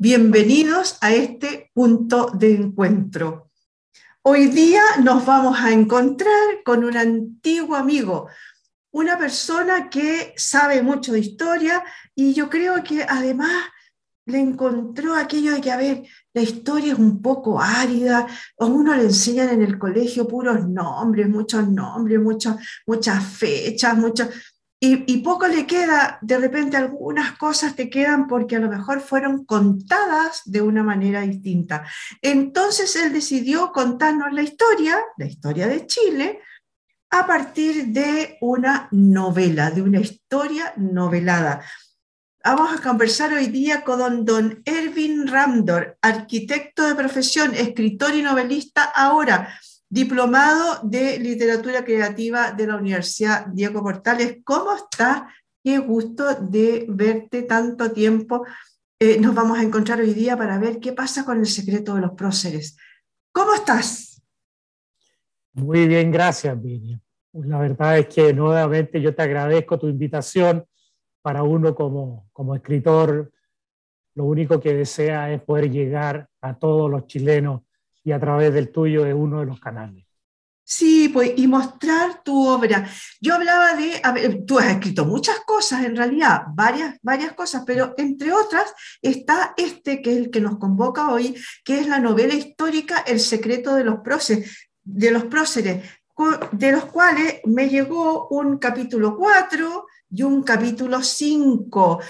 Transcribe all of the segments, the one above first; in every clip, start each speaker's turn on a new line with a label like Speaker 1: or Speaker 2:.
Speaker 1: Bienvenidos a este punto de encuentro. Hoy día nos vamos a encontrar con un antiguo amigo, una persona que sabe mucho de historia y yo creo que además le encontró aquello de que, a ver, la historia es un poco árida, a uno le enseñan en el colegio puros nombres, muchas fechas, y poco le queda, de repente algunas cosas te quedan porque a lo mejor fueron contadas de una manera distinta. Entonces él decidió contarnos la historia de Chile, a partir de una novela, de una historia novelada. Vamos a conversar hoy día con don Erwin Ramdor, arquitecto de profesión, escritor y novelista, ahora diplomado de literatura creativa de la Universidad Diego Portales. ¿Cómo estás? Qué gusto de verte tanto tiempo. Nos vamos a encontrar hoy día para ver qué pasa con el secreto de los próceres. ¿Cómo estás?
Speaker 2: Muy bien, gracias, Miriam. La verdad es que nuevamente yo te agradezco tu invitación. Para uno como escritor, lo único que desea es poder llegar a todos los chilenos y a través del tuyo es uno de los canales.
Speaker 1: Sí, pues, y mostrar tu obra. Yo hablaba de, a ver, tú has escrito muchas cosas en realidad, varias cosas, pero entre otras está este que es el que nos convoca hoy, que es la novela histórica El secreto de los próceres, de los cuales me llegó un capítulo 4 y un capítulo 5.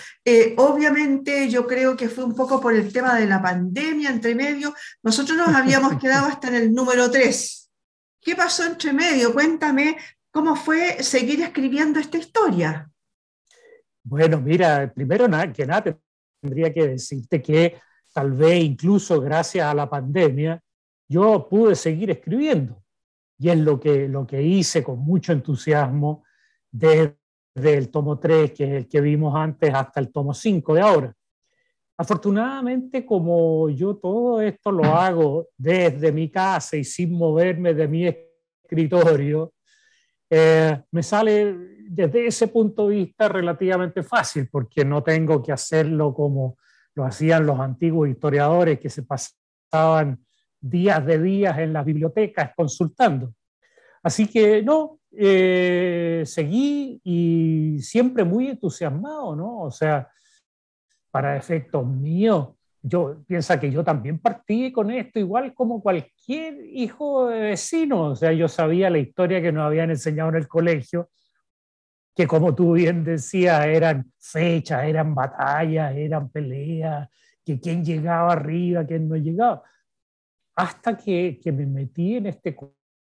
Speaker 1: Obviamente yo creo que fue un poco por el tema de la pandemia entre medio. Nosotros nos habíamos quedado hasta en el número 3. ¿Qué pasó entre medio? Cuéntame cómo fue seguir escribiendo esta historia.
Speaker 2: Bueno, mira, primero que nada tendría que decirte que tal vez incluso gracias a la pandemia yo pude seguir escribiendo y es lo que hice con mucho entusiasmo desde el tomo 3, que es el que vimos antes, hasta el tomo 5 de ahora. Afortunadamente, como yo todo esto lo hago desde mi casa y sin moverme de mi escritorio, me sale desde ese punto de vista relativamente fácil, porque no tengo que hacerlo como lo hacían los antiguos historiadores que se pasaban días de días en las bibliotecas consultando. Así que no, seguí y siempre muy entusiasmado, ¿no? O sea, para efectos míos, yo pienso que yo también partí con esto igual como cualquier hijo de vecino. O sea, yo sabía la historia que nos habían enseñado en el colegio, que como tú bien decías, eran fechas, eran batallas, eran peleas, que quién llegaba arriba, quién no llegaba. Hasta que me metí en este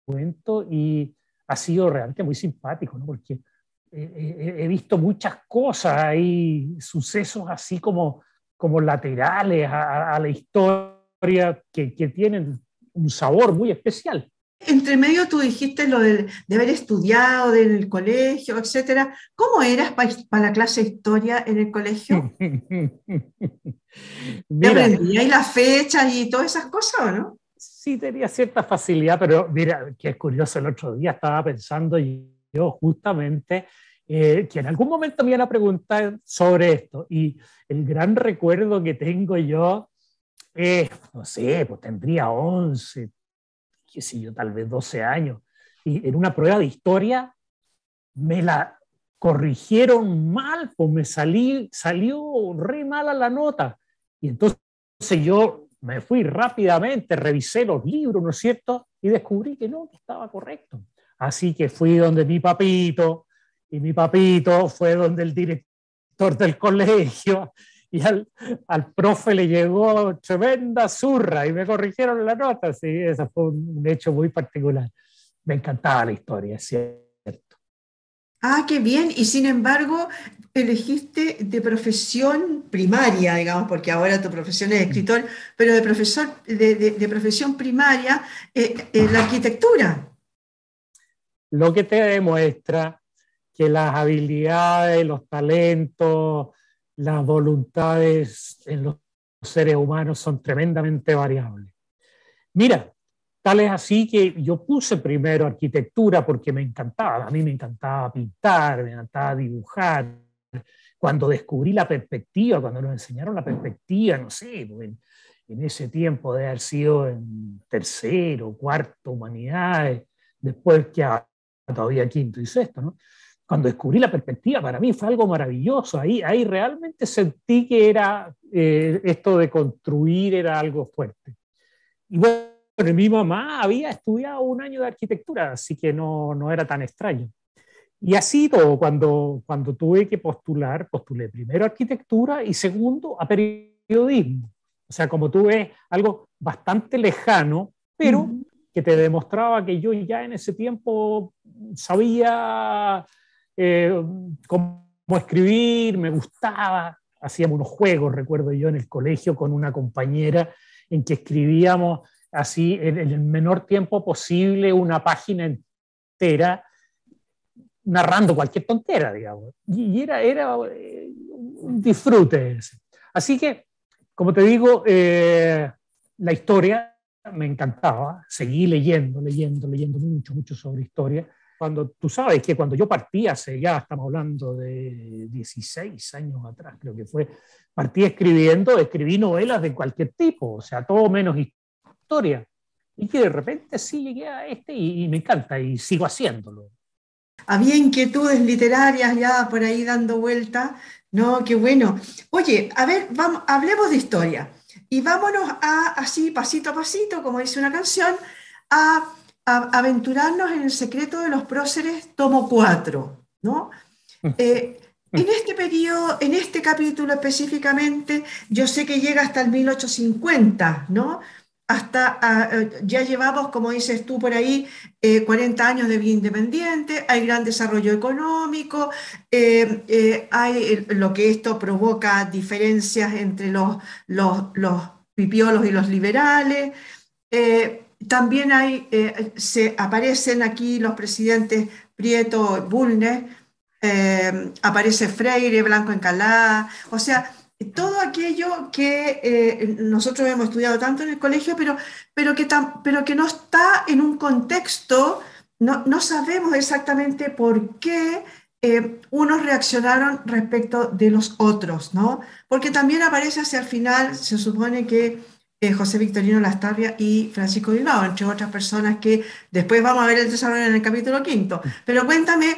Speaker 2: cuento y ha sido realmente muy simpático, ¿no? Porque he visto muchas cosas ahí, sucesos así como laterales a la historia que tienen un sabor muy especial.
Speaker 1: Entre medio tú dijiste lo de haber estudiado del colegio, etcétera. ¿Cómo eras para la clase de historia en el colegio? ¿Te
Speaker 2: Mira,
Speaker 1: aprendías las fechas y todas esas cosas o no?
Speaker 2: sí tenía cierta facilidad, pero mira, que es curioso, el otro día estaba pensando yo justamente que en algún momento me iban a preguntar sobre esto y el gran recuerdo que tengo yo es, no sé, pues tendría 11, qué sé yo, tal vez 12 años, y en una prueba de historia me la corrigieron mal, pues salió re mala la nota. Y entonces yo me fui rápidamente, revisé los libros, ¿no es cierto? Y descubrí que no, que estaba correcto. Así que fui donde mi papito, y mi papito fue donde el director del colegio, y al profe le llegó tremenda zurra y me corrigieron la nota. Sí, ese fue un hecho muy particular. Me encantaba la historia, es cierto.
Speaker 1: Ah, qué bien. Y sin embargo, elegiste de profesión primaria, digamos, porque ahora tu profesión es escritor, pero de profesor, de profesión primaria, la arquitectura.
Speaker 2: Lo que te demuestra que las habilidades, los talentos, las voluntades en los seres humanos son tremendamente variables. Mira, tal es así que yo puse primero arquitectura porque me encantaba, a mí me encantaba pintar, me encantaba dibujar, cuando descubrí la perspectiva, cuando nos enseñaron la perspectiva, no sé, pues, en ese tiempo de haber sido en tercero, cuarto, humanidades, después que todavía quinto y sexto, ¿no? Cuando descubrí la perspectiva, para mí fue algo maravilloso. Ahí realmente sentí que era esto de construir era algo fuerte. Y bueno, mi mamá había estudiado un año de arquitectura, así que no era tan extraño. Y así todo, cuando tuve que postular, postulé primero a arquitectura y segundo a periodismo. O sea, como tuve algo bastante lejano, pero que te demostraba que yo ya en ese tiempo sabía cómo escribir, me gustaba. Hacíamos unos juegos, recuerdo yo, en el colegio con una compañera en que escribíamos así en el menor tiempo posible una página entera narrando cualquier tontera, digamos. Y era un disfrute ese. Así que, como te digo, la historia me encantaba. Seguí leyendo mucho sobre historia. Cuando tú sabes que cuando yo partí, hace ya estamos hablando de 16 años atrás, creo que fue, partí escribí novelas de cualquier tipo, o sea, todo menos historia. Y que de repente sí llegué a y me encanta y sigo haciéndolo.
Speaker 1: Había inquietudes literarias ya por ahí dando vuelta, ¿no? Qué bueno. Oye, a ver, vamos, hablemos de historia y vámonos así, pasito a pasito, como dice una canción, a aventurarnos en el secreto de los próceres, tomo 4, ¿no? En este periodo, en este capítulo específicamente, yo sé que llega hasta el 1850, ¿no? Ya llevamos, como dices tú por ahí, 40 años de vida independiente, hay gran desarrollo económico, hay lo que esto provoca diferencias entre los pipiolos y los liberales. También se aparecen aquí los presidentes Prieto, Bulnes, aparece Freire, Blanco Encalada, o sea, todo aquello que nosotros hemos estudiado tanto en el colegio, pero que no está en un contexto, no sabemos exactamente por qué unos reaccionaron respecto de los otros, ¿no? Porque también aparece hacia el final, se supone que José Victorino Lastarria y Francisco Bilbao, entre otras personas que después vamos a ver el desarrollo en el capítulo quinto. Pero cuéntame,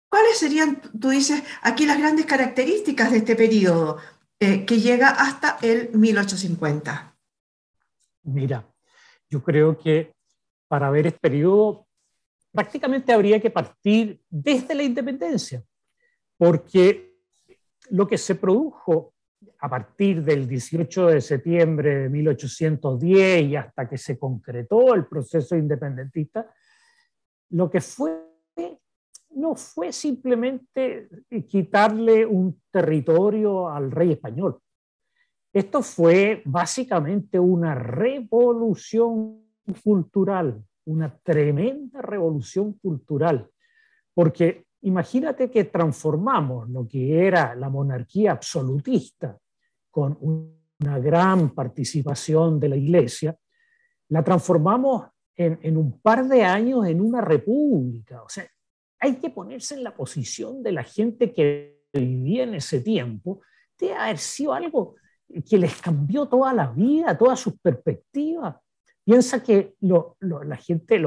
Speaker 1: ¿cuáles serían, tú dices, aquí las grandes características de este periodo que llega hasta el 1850?
Speaker 2: Mira, yo creo que para ver este periodo prácticamente habría que partir desde la independencia, porque lo que se produjo a partir del 18 de septiembre de 1810 y hasta que se concretó el proceso independentista, lo que fue no fue simplemente quitarle un territorio al rey español. Esto fue básicamente una revolución cultural, una tremenda revolución cultural, porque imagínate que transformamos lo que era la monarquía absolutista con una gran participación de la Iglesia, la transformamos en un par de años en una república. O sea, hay que ponerse en la posición de la gente que vivía en ese tiempo, de haber sido algo que les cambió toda la vida, todas sus perspectivas. Piensa que la gente,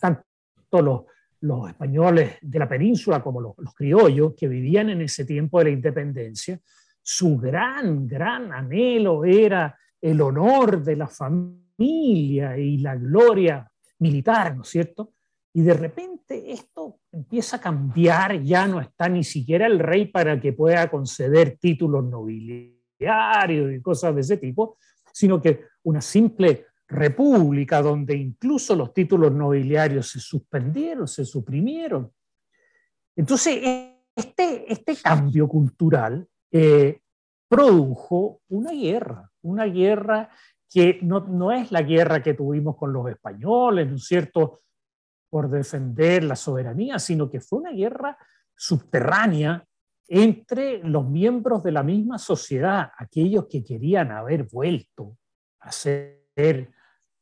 Speaker 2: tanto los españoles de la península como los criollos que vivían en ese tiempo de la independencia, su gran anhelo era el honor de la familia y la gloria militar, ¿no es cierto? Y de repente esto empieza a cambiar, ya no está ni siquiera el rey para que pueda conceder títulos nobiliarios y cosas de ese tipo, sino que una simple república donde incluso los títulos nobiliarios se suspendieron, se suprimieron. Entonces, este cambio cultural produjo una guerra que no es la guerra que tuvimos con los españoles, ¿no es cierto?, por defender la soberanía, sino que fue una guerra subterránea entre los miembros de la misma sociedad, aquellos que querían haber vuelto a ser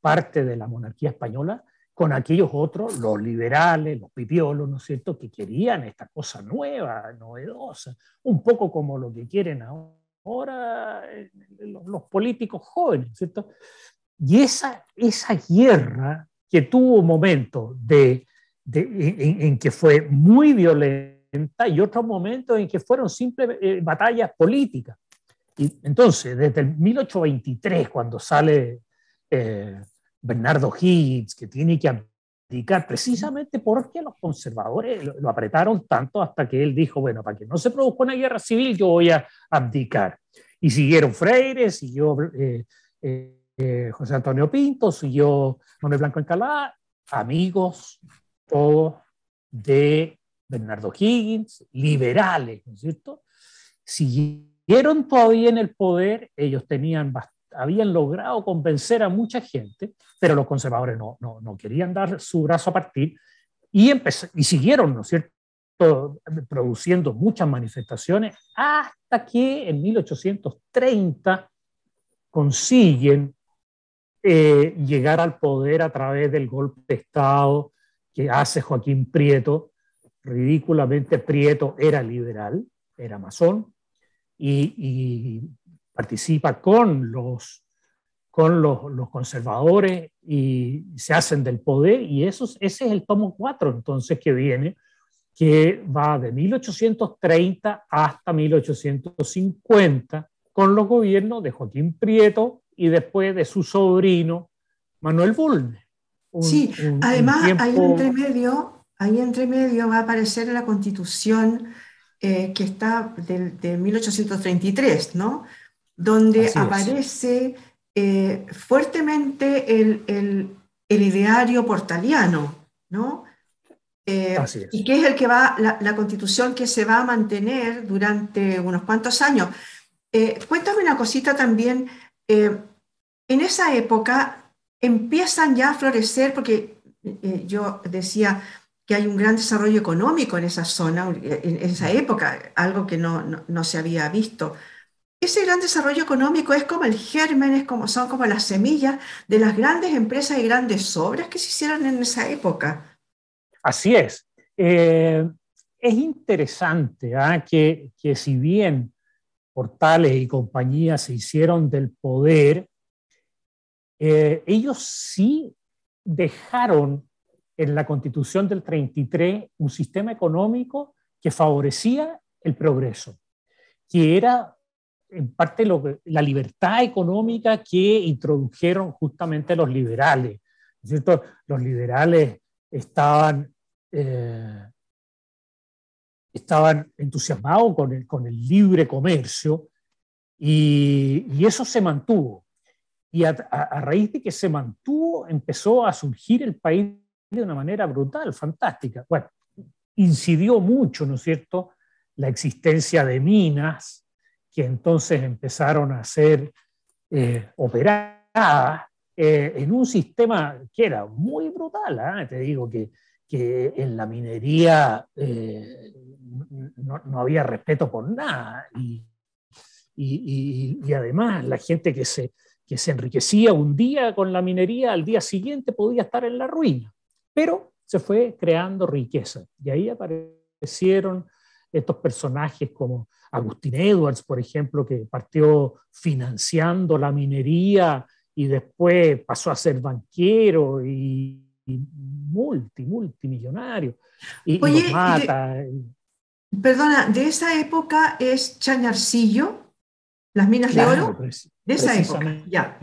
Speaker 2: parte de la monarquía española, con aquellos otros, los liberales, los pipiolos, ¿no es cierto?, que querían esta cosa nueva, novedosa, un poco como lo que quieren ahora los políticos jóvenes, ¿cierto? Y esa guerra que tuvo momentos en que fue muy violenta y otros momentos en que fueron simples batallas políticas. Y entonces, desde el 1823, cuando sale Bernardo Higgins, que tiene que abdicar, precisamente porque los conservadores lo apretaron tanto hasta que él dijo, bueno, para que no se produzca una guerra civil, yo voy a abdicar. Y siguieron Freire, siguió José Antonio Pinto, siguió Manuel Blanco Encalada, amigos todos de Bernardo Higgins, liberales, ¿no es cierto? Siguieron todavía en el poder, ellos habían logrado convencer a mucha gente, pero los conservadores no querían dar su brazo a partir y siguieron, ¿no es cierto?, produciendo muchas manifestaciones hasta que en 1830 consiguen llegar al poder a través del golpe de Estado que hace Joaquín Prieto. Ridículamente, Prieto era liberal, era masón, y participa con los conservadores y se hacen del poder, y ese es el tomo 4 entonces que viene, que va de 1830 hasta 1850 con los gobiernos de Joaquín Prieto y después de su sobrino Manuel Bulnes.
Speaker 1: Sí, además ahí entre medio va a aparecer la Constitución que está de 1833, ¿no? Donde
Speaker 2: Así es.
Speaker 1: aparece fuertemente el ideario portaliano, ¿no?
Speaker 2: Así
Speaker 1: Y
Speaker 2: es.
Speaker 1: que es el que la Constitución que se va a mantener durante unos cuantos años. Cuéntame una cosita también. En esa época empiezan ya a florecer, porque yo decía que hay un gran desarrollo económico en esa zona, en esa época, algo que no se había visto. Ese gran desarrollo económico es como el germen, son como las semillas de las grandes empresas y grandes obras que se hicieron en esa época.
Speaker 2: Así es. Es interesante que si bien Portales y compañías se hicieron del poder, ellos sí dejaron en la Constitución del 33 un sistema económico que favorecía el progreso, que era en parte la libertad económica que introdujeron justamente los liberales, ¿no es cierto? Los liberales estaban entusiasmados con el libre comercio y eso se mantuvo. Y a raíz de que se mantuvo, empezó a surgir el país de una manera brutal, fantástica. Bueno, incidió mucho, ¿no es cierto?, la existencia de minas, que entonces empezaron a ser operadas en un sistema que era muy brutal. Te digo que en la minería no había respeto por nada. Y además la gente que se enriquecía un día con la minería, al día siguiente podía estar en la ruina. Pero se fue creando riqueza. Y ahí aparecieron estos personajes como Agustín Edwards, por ejemplo, que partió financiando la minería y después pasó a ser banquero y multimillonario. Y los
Speaker 1: Oye,
Speaker 2: mata.
Speaker 1: perdona, ¿de esa época es Chañarcillo, las minas de
Speaker 2: Claro,
Speaker 1: oro? De esa época, ya.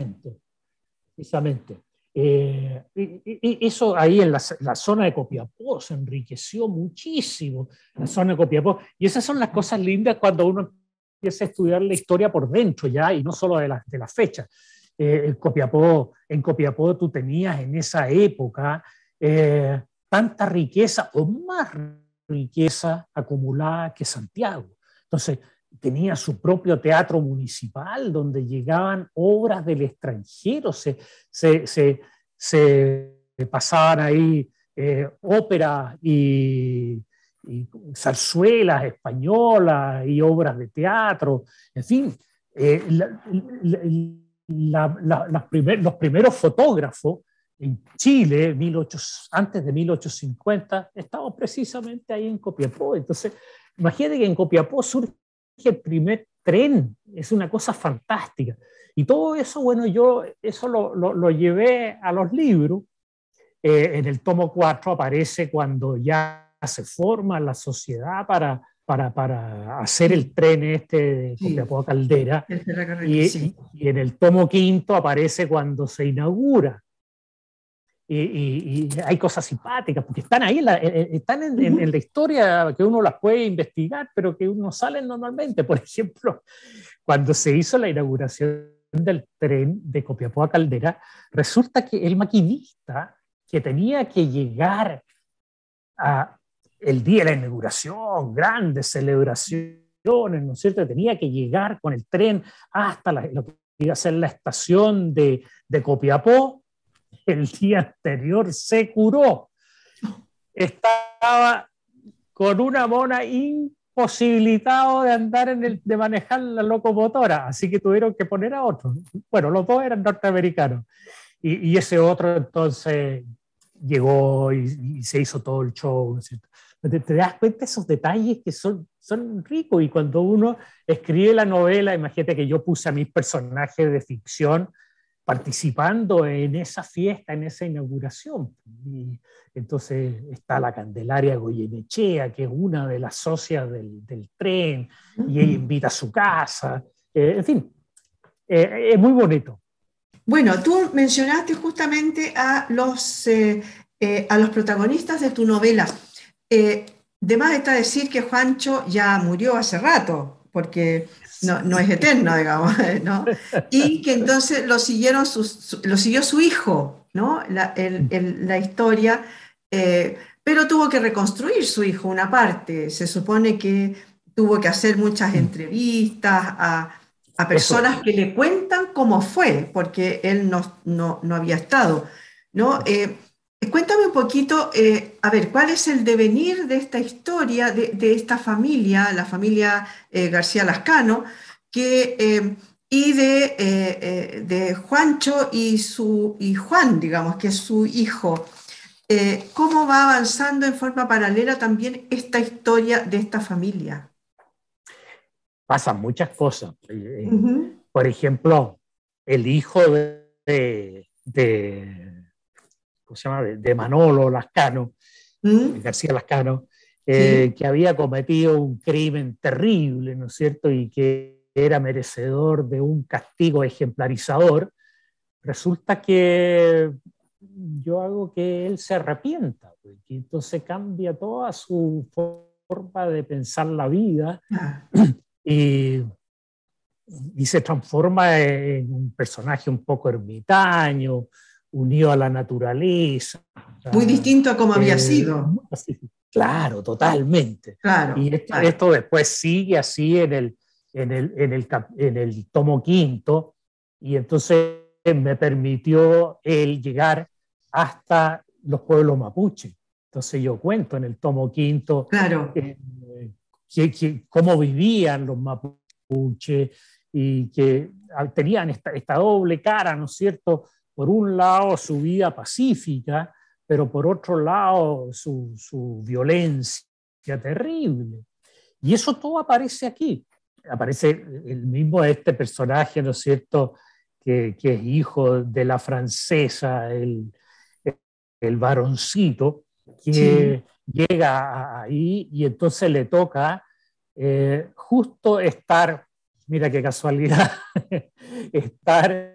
Speaker 2: Precisamente. Eso ahí en la zona de Copiapó se enriqueció muchísimo, la zona de Copiapó. Y esas son las cosas lindas cuando uno empieza a estudiar la historia por dentro ya, y no solo de las fechas. En Copiapó tú tenías en esa época tanta riqueza o más riqueza acumulada que Santiago. Entonces, tenía su propio teatro municipal donde llegaban obras del extranjero, se pasaban ahí óperas y zarzuelas españolas y obras de teatro, en fin, los primeros fotógrafos en Chile, antes de 1850, estamos precisamente ahí en Copiapó. Entonces, imagínate que en Copiapó surge el primer tren, es una cosa fantástica. Y todo eso, bueno, yo eso lo llevé a los libros. En el tomo 4 aparece cuando ya se forma la sociedad para hacer el tren este de Copiapó a Caldera. Y en el tomo 5 aparece cuando se inaugura. Y hay cosas simpáticas, porque están ahí, están en la historia que uno las puede investigar, pero que no salen normalmente. Por ejemplo, cuando se hizo la inauguración del tren de Copiapó a Caldera, resulta que el maquinista que tenía que llegar a el día de la inauguración, grandes celebraciones, ¿no es cierto? Tenía que llegar con el tren hasta lo que iba a ser la estación de Copiapó. El día anterior se curó. Estaba con una mona imposibilitado de andar de manejar la locomotora, así que tuvieron que poner a otro. Bueno, los dos eran norteamericanos. Y ese otro entonces llegó y se hizo todo el show, ¿no es cierto? Te das cuenta de esos detalles que son ricos, y cuando uno escribe la novela, imagínate que yo puse a mis personajes de ficción participando en esa fiesta, en esa inauguración. Y entonces está la Candelaria Goyenechea, que es una de las socias del tren, y ella invita a su casa. En fin, es muy bonito.
Speaker 1: Bueno, tú mencionaste justamente a los protagonistas de tu novela. De más está decir que Juancho ya murió hace rato, porque no es eterno, digamos, ¿no? Y que entonces lo siguió su hijo, ¿no? La historia, pero tuvo que reconstruir su hijo una parte. Se supone que tuvo que hacer muchas entrevistas a personas que le cuentan cómo fue, porque él no había estado, ¿no? Cuéntame un poquito, a ver, ¿cuál es el devenir de esta historia, de esta familia, la familia García Lascano, de Juancho y Juan, digamos, que es su hijo? ¿Cómo va avanzando en forma paralela también esta historia de esta familia?
Speaker 2: Pasan muchas cosas.
Speaker 1: Ujú.
Speaker 2: Por ejemplo, el hijo ¿cómo se llama? De Manolo Lascano,
Speaker 1: ¿Mm?
Speaker 2: García Lascano,
Speaker 1: Sí,
Speaker 2: que había cometido un crimen terrible, ¿no es cierto? Y que era merecedor de un castigo ejemplarizador. Resulta que yo hago que él se arrepienta, pues, y entonces cambia toda su forma de pensar la vida,
Speaker 1: ah,
Speaker 2: y se transforma en un personaje un poco ermitaño, unido a la naturaleza.
Speaker 1: muy distinto a como había sido.
Speaker 2: Claro, totalmente.
Speaker 1: Claro,
Speaker 2: Y
Speaker 1: claro.
Speaker 2: esto después sigue así en el tomo quinto, y entonces me permitió el llegar hasta los pueblos mapuche. Entonces yo cuento en el tomo quinto
Speaker 1: Claro,
Speaker 2: eh, cómo vivían los mapuche, y que tenían esta doble cara, ¿no es cierto? Por un lado su vida pacífica, pero por otro lado su violencia terrible. Y eso todo aparece aquí. Aparece el mismo este personaje, ¿no es cierto?, que es hijo de la francesa, el varoncito,
Speaker 1: sí,
Speaker 2: que llega ahí y entonces le toca justo estar, mira qué casualidad, estar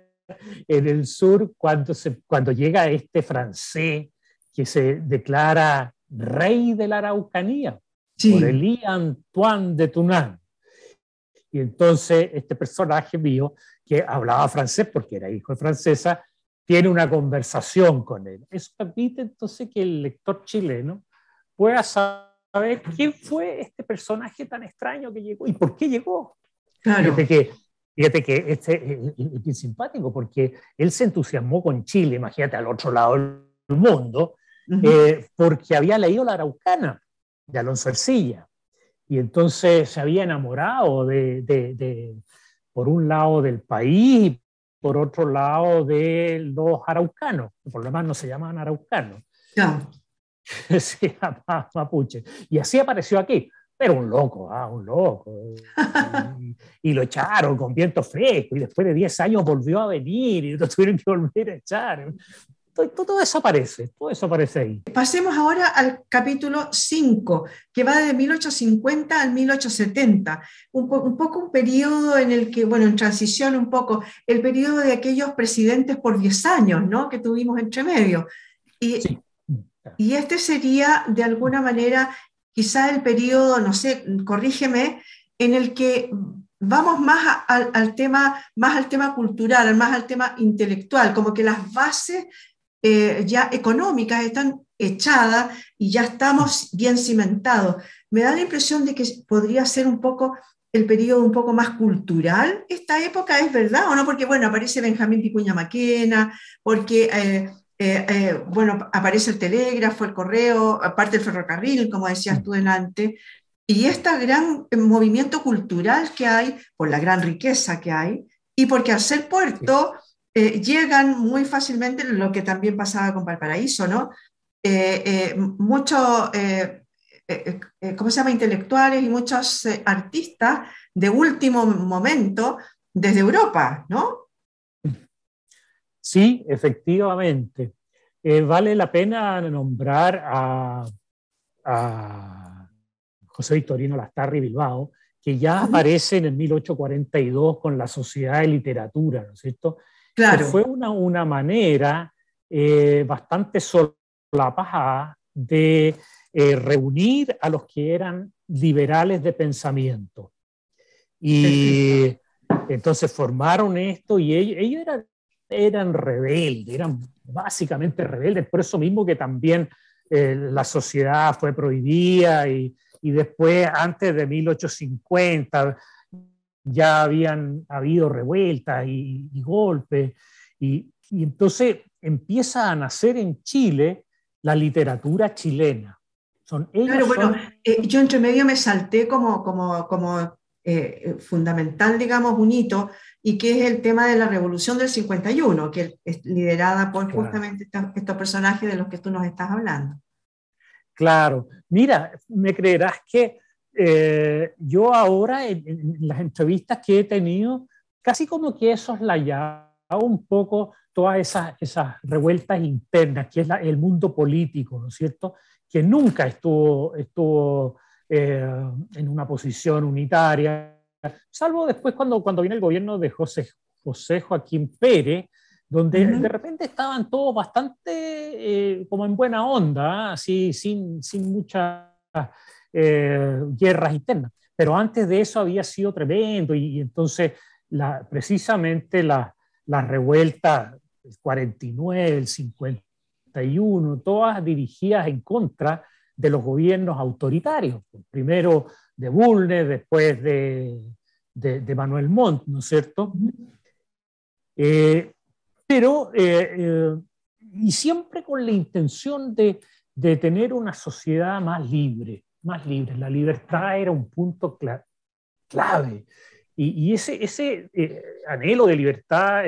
Speaker 2: en el sur cuando llega este francés que se declara rey de la Araucanía,
Speaker 1: sí,
Speaker 2: Aurélie Antoine de Tunán. Y entonces este personaje mío, que hablaba francés porque era hijo de francesa, tiene una conversación con él. Eso permite entonces que el lector chileno pueda saber quién fue este personaje tan extraño que llegó y por qué llegó. Fíjate
Speaker 1: claro.
Speaker 2: que, fíjate que este es bien simpático, porque él se entusiasmó con Chile, imagínate, al otro lado del mundo,
Speaker 1: Ujú.
Speaker 2: porque había leído La Araucana de Alonso Ercilla. Y entonces se había enamorado por un lado del país, por otro lado, de los araucanos, que por lo demás no se llaman araucanos,
Speaker 1: Ya.
Speaker 2: se llama mapuche. Y así apareció aquí. Pero un loco, un loco. Y lo echaron con viento fresco, y después de 10 años volvió a venir, y lo tuvieron que volver a echar. Todo eso aparece ahí.
Speaker 1: Pasemos ahora al capítulo 5, que va de 1850 al 1870, un poco un periodo en el que, bueno, en transición un poco, el periodo de aquellos presidentes por 10 años, ¿no?, que tuvimos entre medio. Y,
Speaker 2: Sí.
Speaker 1: y este sería, de alguna manera, quizá el periodo, no sé, corrígeme, en el que vamos más al tema cultural, más al tema intelectual, como que las bases ya económicas están echadas y ya estamos bien cimentados. Me da la impresión de que podría ser un poco el periodo un poco más cultural. Esta época, ¿es verdad o no? Porque, bueno, aparece Benjamín Vicuña Maquena, porque, bueno, aparece el telégrafo, el correo, aparte el ferrocarril, como decías tú delante, y este gran movimiento cultural que hay, por la gran riqueza que hay, y porque al ser puerto, llegan muy fácilmente, lo que también pasaba con Valparaíso, ¿no? Muchos, ¿cómo se llama?, intelectuales y muchos artistas de último momento desde Europa, ¿no?
Speaker 2: Sí, efectivamente. Vale la pena nombrar a José Victorino Lastarri Bilbao, que ya aparece en el 1842 con la Sociedad de Literatura, ¿no es cierto? Que
Speaker 1: Claro.
Speaker 2: fue una manera bastante solapada de reunir a los que eran liberales de pensamiento.
Speaker 1: Perfecto.
Speaker 2: Y entonces formaron esto, y ellos eran rebeldes, eran básicamente rebeldes, por eso mismo que también la sociedad fue prohibida, y después, antes de 1850, ya habían habido revueltas y golpes, y entonces empieza a nacer en Chile la literatura chilena.
Speaker 1: Claro,
Speaker 2: Ellos
Speaker 1: bueno,
Speaker 2: son...
Speaker 1: yo entre medio me salté como fundamental, digamos, un hito, y que es el tema de la Revolución del 51, que es liderada por
Speaker 2: Claro.
Speaker 1: justamente estos personajes de los que tú nos estás hablando.
Speaker 2: Claro, mira, me creerás que yo ahora en las entrevistas que he tenido, casi como que eso soslayaba un poco todas esas revueltas internas, que es el mundo político, ¿no es cierto? Que nunca estuvo en una posición unitaria, salvo después cuando viene el gobierno de José Joaquín Pérez, donde de
Speaker 1: Ujú.
Speaker 2: repente estaban todos bastante como en buena onda, así, sin muchas guerras internas. Pero antes de eso había sido tremendo, y entonces precisamente las revueltas del 49, el 51, todas dirigidas en contra de los gobiernos autoritarios, primero de Bulnes, después de Manuel Montt, ¿no es cierto? Eh, pero, y siempre con la intención de tener una sociedad más libre, más libre. La libertad era un punto clave. Y ese anhelo de libertad,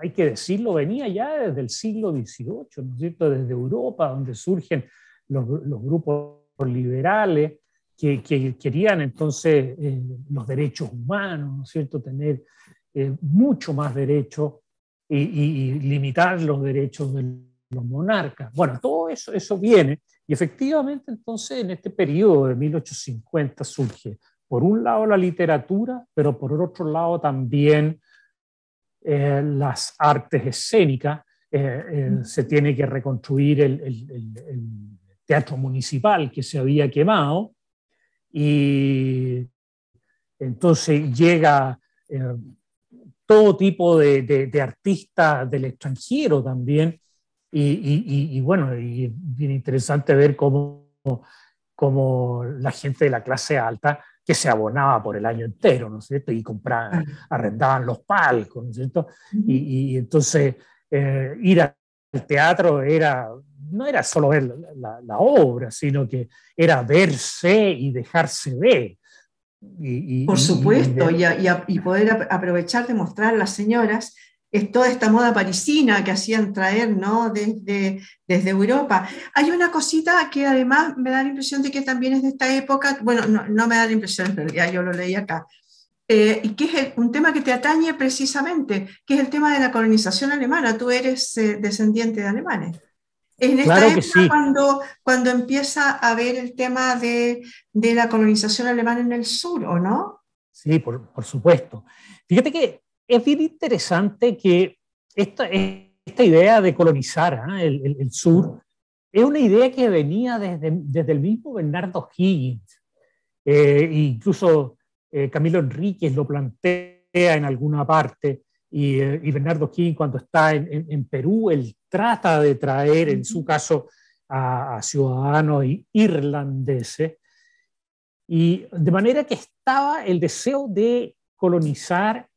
Speaker 2: hay que decirlo, venía ya desde el siglo XVIII, ¿no es cierto? Desde Europa, donde surgen los grupos liberales que querían entonces los derechos humanos, ¿no es cierto? Tener mucho más derechos, y limitar los derechos de los monarcas. Bueno, todo eso viene, y efectivamente entonces en este periodo de 1850 surge, por un lado, la literatura, pero por otro lado también las artes escénicas. Se tiene que reconstruir el teatro municipal que se había quemado, y entonces llega todo tipo de artistas del extranjero también, y bueno, y bien interesante ver cómo la gente de la clase alta, que se abonaba por el año entero, ¿no es cierto? Y compraban, arrendaban los palcos, ¿no es cierto? Y entonces ir al teatro no era solo ver la obra, sino que era verse y dejarse ver.
Speaker 1: Por supuesto,
Speaker 2: De,
Speaker 1: y poder aprovechar de mostrar a las señoras es toda esta moda parisina que hacían traer, ¿no? Desde Europa. Hay una cosita que además me da la impresión de que también es de esta época, bueno, no, no me da la impresión, en realidad yo lo leí acá, y que es un tema que te atañe precisamente, que es el tema de la colonización alemana. Tú eres descendiente de alemanes. En esta
Speaker 2: Claro que
Speaker 1: época
Speaker 2: sí,
Speaker 1: cuando empieza a ver el tema de la colonización alemana en el sur, ¿o no?
Speaker 2: sí, por supuesto. Fíjate que es bien interesante que esta idea de colonizar, ¿ah? El sur es una idea que venía desde el mismo Bernardo Higgins. Incluso Camilo Enríquez lo plantea en alguna parte, y Bernardo Higgins cuando está en Perú, él trata de traer, en su caso, a ciudadanos irlandeses, y de manera que estaba el deseo de colonizar,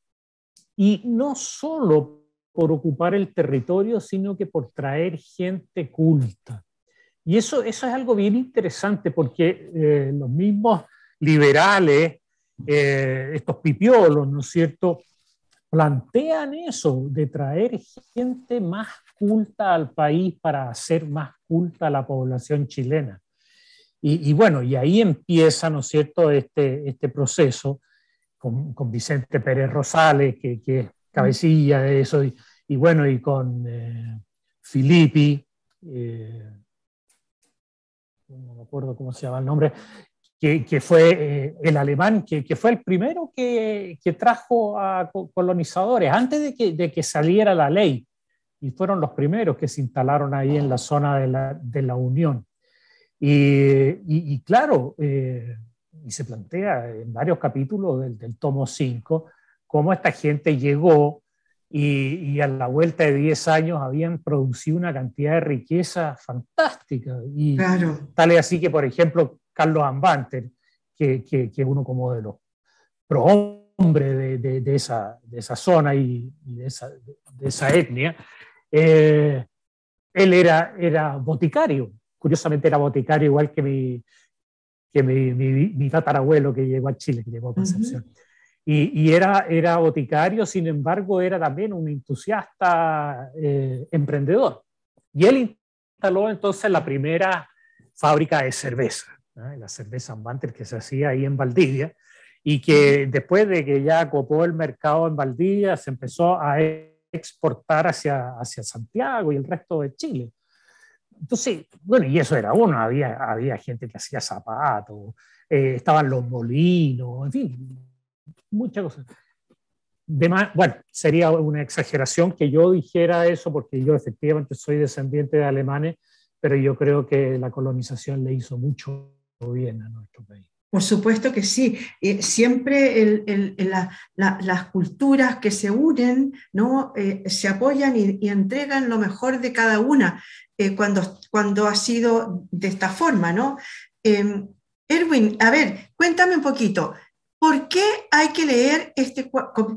Speaker 2: y no solo por ocupar el territorio, sino que por traer gente culta. Y eso es algo bien interesante porque los mismos liberales, estos pipiolos, ¿no es cierto?, plantean eso, de traer gente más culta al país para hacer más culta a la población chilena. Y bueno, y ahí empieza, ¿no es cierto?, este proceso con Vicente Pérez Rosales, que es cabecilla de eso, y bueno, y con Filippi, no me acuerdo cómo se llama el nombre, que fue el alemán, que fue el primero que trajo a colonizadores antes de que saliera la ley, y fueron los primeros que se instalaron ahí en la zona de la Unión. Y claro, y se plantea en varios capítulos del tomo 5 cómo esta gente llegó y a la vuelta de 10 años habían producido una cantidad de riqueza fantástica. Y
Speaker 1: Claro.
Speaker 2: tal es así que, por ejemplo, Carlos Ambanter, que es uno como de los prohombres de esa zona y de esa etnia, él era boticario. Curiosamente era boticario igual que mi tatarabuelo que llegó a Chile, que llegó a Concepción.
Speaker 1: Ujú.
Speaker 2: Y era boticario, sin embargo, era también un entusiasta emprendedor. Y él instaló entonces la primera fábrica de cerveza, ¿no? La cerveza Ambanter, que se hacía ahí en Valdivia, y que después de que ya copó el mercado en Valdivia, se empezó a exportar hacia Santiago y el resto de Chile. Entonces, bueno, y eso era uno, había gente que hacía zapatos, estaban los molinos, en fin, muchas cosas. Bueno, sería una exageración que yo dijera eso, porque yo efectivamente soy descendiente de alemanes, pero yo creo que la colonización le hizo mucho bien a nuestro país.
Speaker 1: Por supuesto que sí. Siempre las culturas que se unen, ¿no? Se apoyan y entregan lo mejor de cada una cuando ha sido de esta forma, ¿no? Eh, Erwin, a ver, cuéntame un poquito. ¿Por qué hay que leer este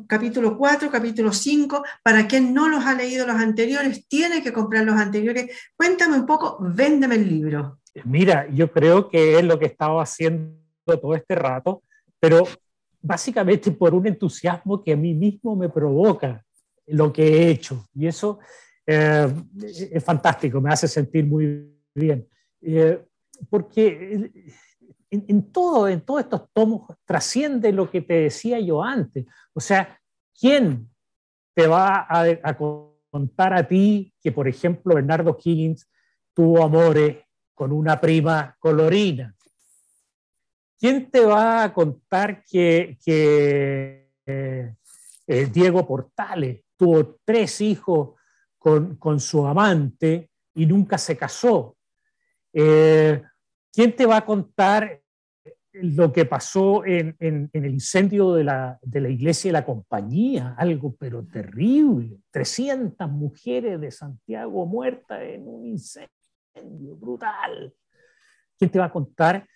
Speaker 1: capítulo 4, capítulo 5? Para quien no los ha leído los anteriores, tiene que comprar los anteriores. Cuéntame un poco, véndeme el libro.
Speaker 2: Mira, yo creo que es lo que he estado haciendo todo este rato, pero básicamente por un entusiasmo que a mí mismo me provoca lo que he hecho. Y eso es fantástico, me hace sentir muy bien. Porque en todos estos tomos trasciende lo que te decía yo antes. O sea, ¿quién te va a contar a ti que, por ejemplo, Bernardo Higgins tuvo amores con una prima colorina? ¿Quién te va a contar que Diego Portales tuvo 3 hijos con su amante y nunca se casó? ¿Quién te va a contar lo que pasó en el incendio de la iglesia de la Compañía? Algo pero terrible. 300 mujeres de Santiago muertas en un incendio brutal. ¿Quién te va a contar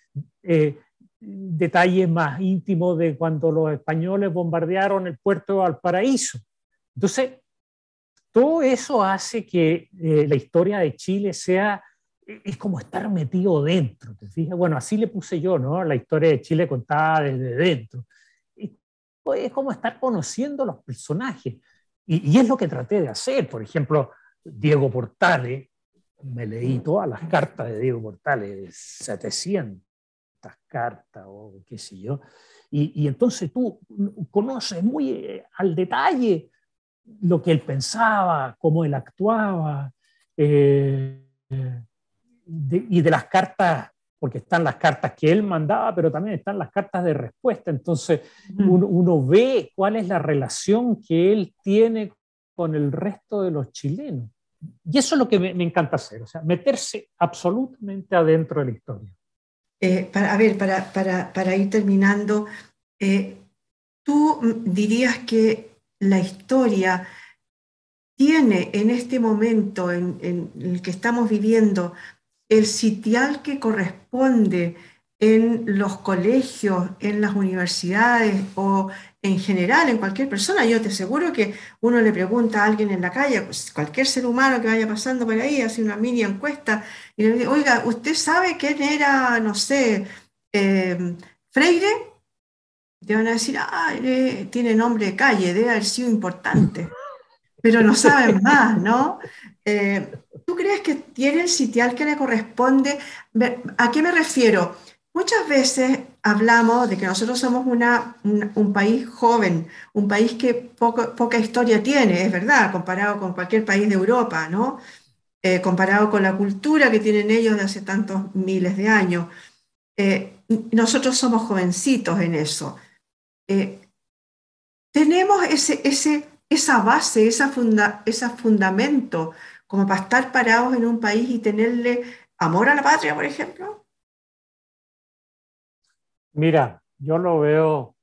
Speaker 2: detalles más íntimos de cuando los españoles bombardearon el puerto de Valparaíso? Entonces, todo eso hace que la historia de Chile es como estar metido dentro, ¿te fijas? Bueno, así le puse yo, ¿no? La historia de Chile contada desde dentro. Es como estar conociendo los personajes. Y es lo que traté de hacer. Por ejemplo, Diego Portales, me leí todas las cartas de Diego Portales, 700 cartas o qué sé yo, y entonces tú conoces muy al detalle lo que él pensaba, cómo él actuaba, y de las cartas, porque están las cartas que él mandaba, pero también están las cartas de respuesta. Entonces uno ve cuál es la relación que él tiene con el resto de los chilenos. Y eso es lo que me encanta hacer, o sea, meterse absolutamente adentro de la historia.
Speaker 1: Para ir terminando, ¿tú dirías que la historia tiene en este momento en el que estamos viviendo el sitial que corresponde en los colegios, en las universidades o en general en cualquier persona? Yo te aseguro que uno le pregunta a alguien en la calle, pues, cualquier ser humano que vaya pasando por ahí, hace una mini encuesta y le dice, oiga, ¿usted sabe quién era, no sé, Freire? Te van a decir, ah, tiene nombre de calle, debe haber sido importante, pero no saben más, ¿no? ¿Tú crees que tiene el sitial que le corresponde? ¿A qué me refiero? Muchas veces hablamos de que nosotros somos un país joven, un país que poca historia tiene, es verdad, comparado con cualquier país de Europa, ¿no? Comparado con la cultura que tienen ellos de hace tantos miles de años. Nosotros somos jovencitos en eso. Eh, Tenemos esa base, ese fundamento como para estar parados en un país y tenerle amor a la patria, por ejemplo.
Speaker 2: Mira, yo lo veo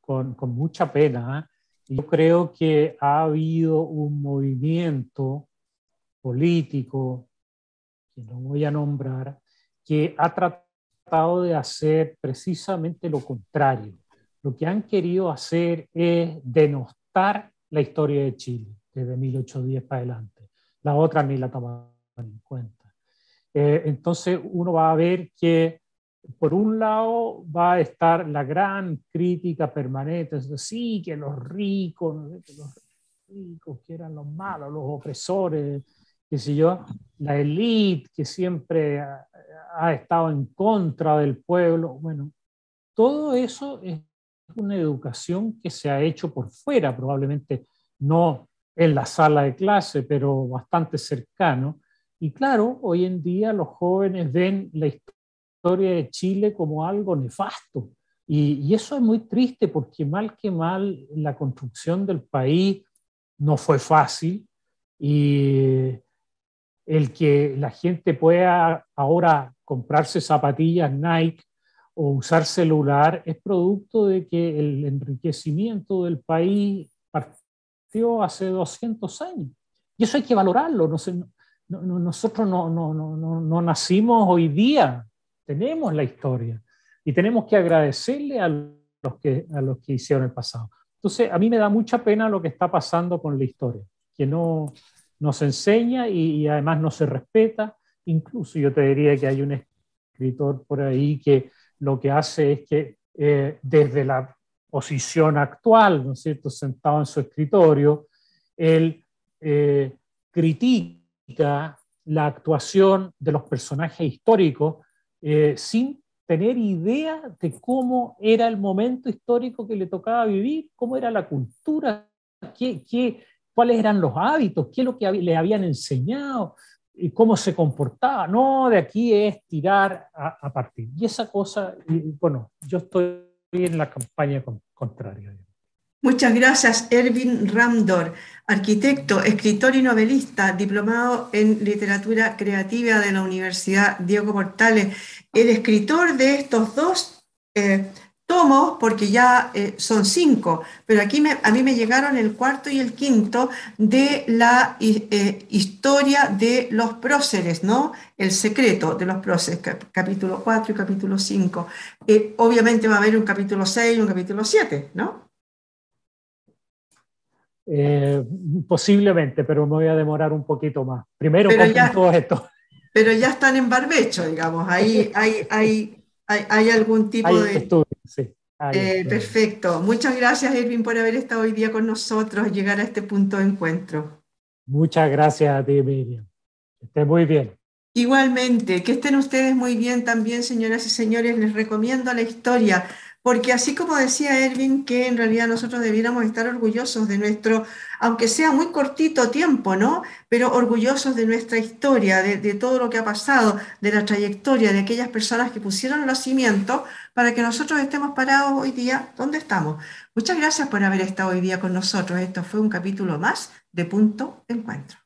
Speaker 2: con mucha pena, ¿eh? Yo creo que ha habido un movimiento político, que no voy a nombrar, que ha tratado de hacer precisamente lo contrario. Lo que han querido hacer es denostar la historia de Chile desde 1810 para adelante. La otra ni la toman en cuenta. Entonces uno va a ver que por un lado va a estar la gran crítica permanente, es decir, sí, que los ricos, no sé, que los ricos que eran los malos, los opresores, qué sé yo, la élite que siempre ha estado en contra del pueblo. Bueno, todo eso es una educación que se ha hecho por fuera, probablemente no en la sala de clase, pero bastante cercano. Y claro, hoy en día los jóvenes ven la historia de Chile como algo nefasto. Y eso es muy triste porque mal que mal la construcción del país no fue fácil y el que la gente pueda ahora comprarse zapatillas Nike o usar celular es producto de que el enriquecimiento del país partió hace 200 años. Y eso hay que valorarlo. Nosotros no nacimos hoy día, tenemos la historia y tenemos que agradecerle a los que hicieron el pasado. Entonces, a mí me da mucha pena lo que está pasando con la historia, que no se enseña y además no se respeta. Incluso yo te diría que hay un escritor por ahí que lo que hace es que desde la posición actual, ¿no es cierto?, sentado en su escritorio, él critica la actuación de los personajes históricos sin tener idea de cómo era el momento histórico que le tocaba vivir, cómo era la cultura, cuáles eran los hábitos, qué es lo que le habían enseñado, y cómo se comportaba. No, de aquí es tirar a partir. Y esa cosa, bueno, yo estoy en la campaña contraria.
Speaker 1: Muchas gracias, Erwin Ramdor, arquitecto, escritor y novelista, diplomado en literatura creativa de la Universidad Diego Portales, el escritor de estos dos tomos, porque ya son 5, pero a mí me llegaron el cuarto y el quinto de la historia de los próceres, ¿no? El secreto de los próceres, capítulo 4 y capítulo 5. Obviamente va a haber un capítulo 6 y un capítulo 7, ¿no?
Speaker 2: Eh, Posiblemente, pero me voy a demorar un poquito más. Primero
Speaker 1: Pero
Speaker 2: compren
Speaker 1: ya,
Speaker 2: todo esto.
Speaker 1: pero ya están en barbecho, digamos. Ahí hay algún tipo
Speaker 2: Hay
Speaker 1: de...
Speaker 2: estudios, sí. Ahí, bueno.
Speaker 1: Perfecto. Muchas gracias, Erwin, por haber estado hoy día con nosotros, llegar a este punto de encuentro.
Speaker 2: Muchas gracias a ti, Miriam. Que estés muy bien.
Speaker 1: Igualmente, que estén ustedes muy bien también, señoras y señores. Les recomiendo la historia, porque así como decía Erwin, que en realidad nosotros debiéramos estar orgullosos de nuestro, aunque sea muy cortito tiempo, ¿no? Pero orgullosos de nuestra historia, de todo lo que ha pasado, de la trayectoria de aquellas personas que pusieron los cimientos para que nosotros estemos parados hoy día donde estamos. Muchas gracias por haber estado hoy día con nosotros. Esto fue un capítulo más de Punto de Encuentro.